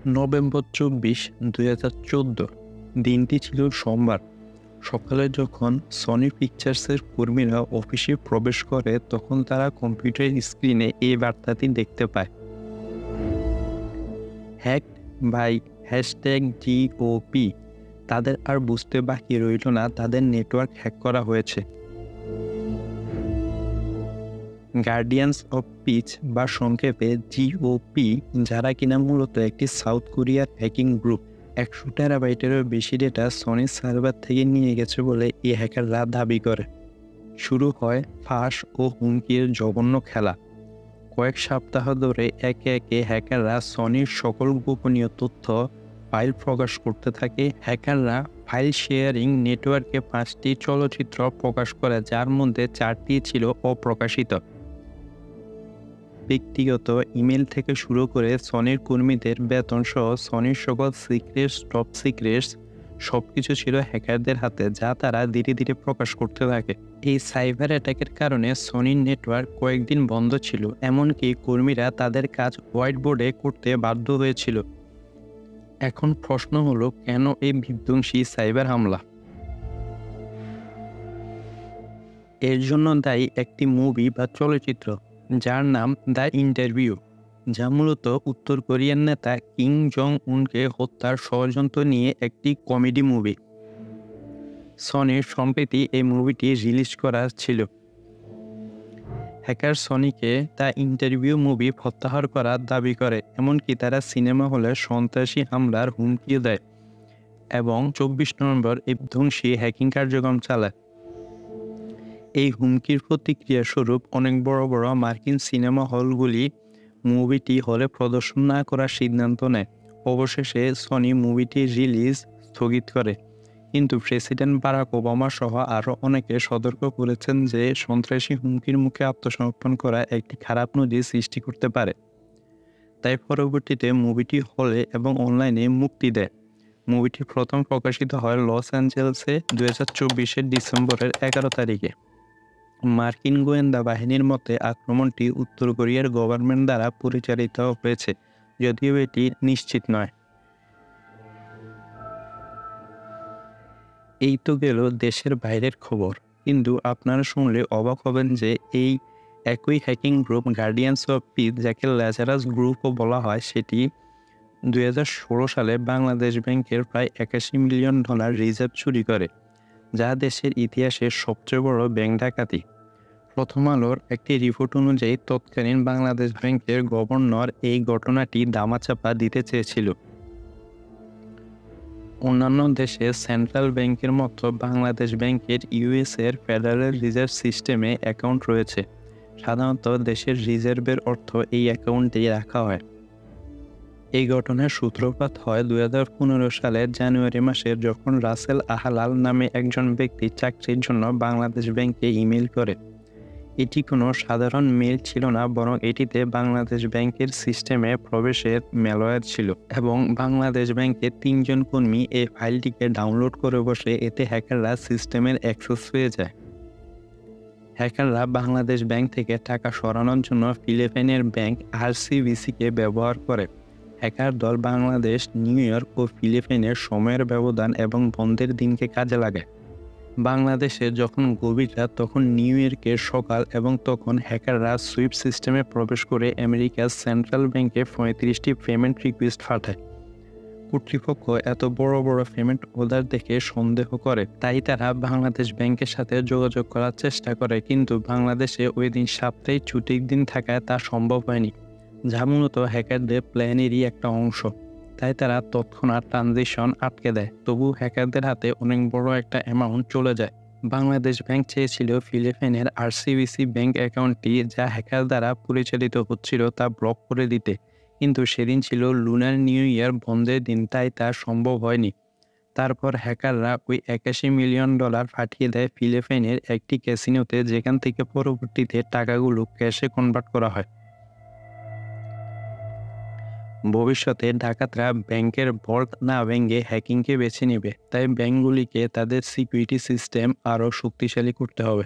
November ২৪, ২০১৪ দিনটি ছিল সোমবার। সকালে যখন সনি পিকচার্সের কর্মীরা অফিসে প্রবেশ করে তখন তারা কম্পিউটার স্ক্রিনে এই বার্তাটি দেখতে পায়। Hacked by #GOP। তাদের আর বুঝতে বাকি রইল না তাদের নেটওয়ার্ক হ্যাক করা হয়েছে। গার্ডিয়ানস অফ পিচ বা সংক্ষেপে GOP, যারা কিনা মূলত একটি সাউথ কোরিয়ার হ্যাকিং গ্রুপ, ১০০ টেরাবাইটেরও বেশি ডেটা সনির সার্ভার থেকে নিয়ে গেছে বলে এই হ্যাকাররা দাবি করে। শুরু হয় ফাঁস ও হুমকির জঘন্য খেলা। কয়েক সপ্তাহ ধরে একে একে হ্যাকাররা সনির সকল গোপনীয় তথ্য ফাইল প্রকাশ করতে থাকে। হ্যাকাররা ফাইল শেয়ারিং নেটওয়ার্কে ৫টি চলচ্চিত্র প্রকাশ করে, যার মধ্যে 4টি ছিল অপ্রকাশিত। ব্যক্তিগত ইমেল থেকে শুরু করে সনির কর্মীদের বেতন সহ সনির সকল সিক্রেটস, টপ সিক্রেটস সবকিছু ছিল হ্যাকারদের হাতে, যা তারা ধীরে ধীরে প্রকাশ করতে থাকে। এই সাইবার অ্যাটাকের কারণে সনির নেটওয়ার্ক কয়েকদিন বন্ধ ছিল, এমনকি কর্মীরা তাদের কাজ হোয়াইট বোর্ডে করতে বাধ্য হয়েছিল। এখন প্রশ্ন হলো, কেন এই বিধ্বংসী সাইবার হামলা? এর জন্য দায়ী একটি মুভি বা চলচ্চিত্র যার নাম দ্য ইন্টারভিউ, যা মূলত উত্তর কোরিয়ার নেতা কিম জং উনকে হত্যার ষড়যন্ত্র নিয়ে একটি কমেডি মুভি। সনির সম্প্রতি এই মুভিটি রিলিজ করা ছিল। হ্যাকার সনিকে দ্য ইন্টারভিউ মুভি প্রত্যাহার করার দাবি করে, এমনকি তারা সিনেমা হলে সন্ত্রাসী হামলার হুমকিও দেয় এবং ২৪ নভেম্বর এই বিধ্বংসী হ্যাকিং কার্যক্রম চালায়। এই হুমকির প্রতিক্রিয়া স্বরূপ অনেক বড় বড় মার্কিন সিনেমা হলগুলি মুভিটি হলে প্রদর্শন না করার সিদ্ধান্ত নেয়। অবশেষে সনি মুভিটি রিলিজ স্থগিত করে, কিন্তু প্রেসিডেন্ট বারাক ওবামা সহ আরও অনেকে সতর্ক করেছেন যে সন্ত্রাসী হুমকির মুখে আত্মসমর্পণ করা একটি খারাপ নজির সৃষ্টি করতে পারে। তাই পরবর্তীতে মুভিটি হলে এবং অনলাইনে মুক্তি দেয়। মুভিটি প্রথম প্রকাশিত হয় লস অ্যাঞ্জেলেসে ২০২৪ ডিসেম্বরের ১১ তারিখে। মার্কিন গোয়েন্দা বাহিনীর মতে আক্রমণটি উত্তর কোরিয়ার গভর্নমেন্ট দ্বারা পরিচালিত হয়েছে, যদিও এটি নিশ্চিত নয়। এই তো গেল দেশের বাইরের খবর, কিন্তু আপনারা শুনলে অবাক হবেন যে এই একই hacking group guardians of piece, যাকে ল্যাজারাস গ্রুপও বলা হয়, সেটি ২০১৬ সালে বাংলাদেশ ব্যাংকের প্রায় $৮১ মিলিয়ন রিজার্ভ চুরি করে, যা দেশের ইতিহাসের সবচেয়ে বড় ব্যাংক ডাকাতি। প্রথম আলোর একটি রিপোর্ট অনুযায়ী তৎকালীন বাংলাদেশ ব্যাংকের গভর্নর এই ঘটনাটি ধামাচাপা দিতে চেয়েছিল। অন্যান্য দেশে সেন্ট্রাল ব্যাংকের মতো বাংলাদেশ ব্যাংকের ইউএসের ফেডারেল রিজার্ভ সিস্টেমে অ্যাকাউন্ট রয়েছে। সাধারণত দেশের রিজার্ভের অর্থ এই অ্যাকাউন্টেই রাখা হয়। এই ঘটনার সূত্রপাত হয় ২০১৫ সালের জানুয়ারি মাসে, যখন রাসেল আহলাল নামে একজন ব্যক্তি চাকরির জন্য বাংলাদেশ ব্যাংকে ইমেল করে। এটি কোনো সাধারণ মেইল ছিল না, বরং এটিতে বাংলাদেশ ব্যাংকের সিস্টেমে প্রবেশের ম্যালওয়্যার ছিল এবং বাংলাদেশ ব্যাংকের ৩ জন কর্মী এই ফাইলটিকে ডাউনলোড করে বসে, এতে হ্যাকাররা সিস্টেমের অ্যাক্সেস পেয়ে যায়। হ্যাকাররা বাংলাদেশ ব্যাংক থেকে টাকা সরানোর জন্য ফিলিপাইনের ব্যাংক RCBCকে ব্যবহার করে। হ্যাকার দল বাংলাদেশ, নিউ ইয়র্ক ও ফিলিপাইনের সময়ের ব্যবধান এবং বন্ধের দিনকে কাজে লাগায়। বাংলাদেশে যখন গভীর রাত, তখন নিউ ইয়র্কের সকাল, এবং তখন হ্যাকাররা সুইফট সিস্টেমে প্রবেশ করে আমেরিকার সেন্ট্রাল ব্যাংকে ৩৫টি পেমেন্ট রিকোয়েস্ট পাঠায়। কর্তৃপক্ষ এত বড় বড় পেমেন্ট অর্ডার দেখে সন্দেহ করে, তাই তারা বাংলাদেশ ব্যাংকের সাথে যোগাযোগ করার চেষ্টা করে, কিন্তু বাংলাদেশে ওই দিন সাপ্তাহিক ছুটির দিন থাকায় তা সম্ভব হয়নি, যা মূলত হ্যাকারদের প্ল্যানেরই একটা অংশ। তাই তারা তৎক্ষণাৎ ট্রানজিশন আটকে দেয়। তবু হ্যাকারদের হাতে অনেক বড় একটা অ্যামাউন্ট চলে যায়। বাংলাদেশ ব্যাংক চেয়েছিল ফিলিপাইনের RCBC ব্যাংক অ্যাকাউন্টটি, যা হ্যাকার দ্বারা পরিচালিত হচ্ছিল, তা ব্লক করে দিতে, কিন্তু সেদিন ছিল লুনার নিউ ইয়ার বন্ধের দিন, তাই তা সম্ভব হয়নি। তারপর হ্যাকাররা ওই $৮১ মিলিয়ন পাঠিয়ে দেয় ফিলিপাইনের একটি ক্যাসিনোতে, যেখান থেকে পরবর্তীতে টাকাগুলো ক্যাশে কনভার্ট করা হয়। ভবিষ্যতে ডাকাতরা ব্যাংকের ভল্ট না ভেঙে হ্যাকিংকে বেছে নেবে, তাই ব্যাংকগুলিকে তাদের সিকিউরিটি সিস্টেম আরও শক্তিশালী করতে হবে।